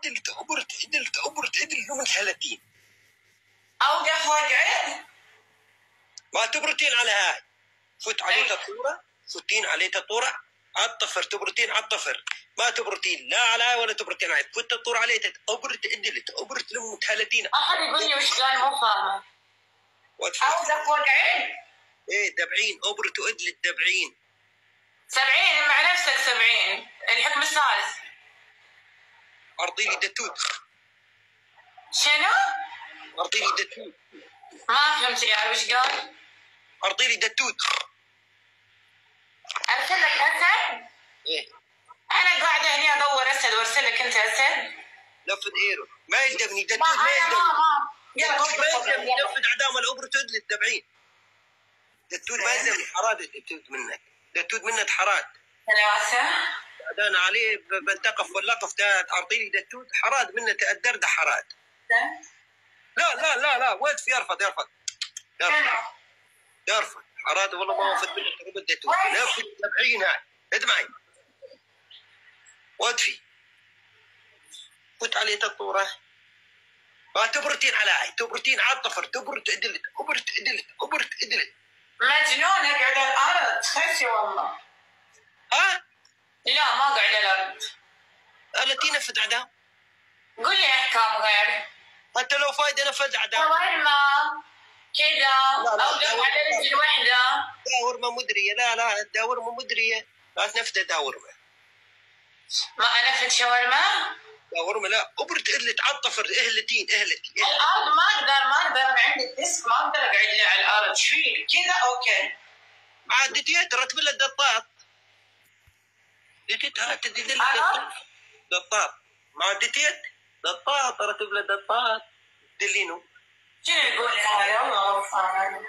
ادلت عبرت ادلت عبرت ادلت من 30. اوقف واقعد. ما تبرتين على هاي. فوت عليه الطورة، فوتين عليه الطورة على الطفر، تبرتين على الطفر، ما تبرتين لا على هاي ولا تبرتين على هاي. فوت الطورة عليه عبرت ادلت عبرت لم 30. احد يقول لي وش قال مو فاهمه. اوقف واقعد. ايه دبعين عبرت وادلت دبعين. 70 مع نفسك 70 الحكم الثالث. أرضي لي دتوت. شنو؟ أرضي لي دتوت. ما فهمت يعني وش قال؟ أرضي لي دتوت. أرسل لك أسد؟ إيه؟ أنا قاعدة هنا أدور أسد وأرسل لك أنت أسد؟ لفت إيرو ما يلزمني دتوت ما يلزمني. ما يلزمني لفت أعدام الأوبر تدلت دبعين. دتوت ما يلزمني حراد دتوت منك. دتوت منك حراد. 3. أنا عليه بنتقف واللقف ده أرضي لي دتوت حراد منه تأدر ده حراد. لا لا لا لا وقف يرفض يرفض يرفض حراد والله ما وفد منه تقبل دتوت. لفت دبعين هاي ادمعي وقفي. فوت عليه الطورة ما تبرتين على هاي تبرتين على الطفر تبرت ادلت عبرت ادلت عبرت ادلت. مجنونة قاعدة على الأرض خفي والله. ها؟ لا ما قاعدة على الأرض. التي نفذ أعدام. قول لي أحكام غير. أنت لو فايدة نفذ أعدام. شاورما كذا أوقف على رجل واحدة. داورما مدرية لا لا الداورما مدرية لا تنفذ داورما. ما أنفذ شاورما؟ داورما لا أبرت إهلت على الطفر إهلتين إهلتي. الأرض ما أقدر أنا عندي الديسك ما أقدر أقعد لي على الأرض شيل كذا أوكي. عاد ديت رتب له الدطاط. ديت تدي دطاط مع ديت دطاط رتب له الدطاط دلينه. شنو يقول هذا والله غلطان.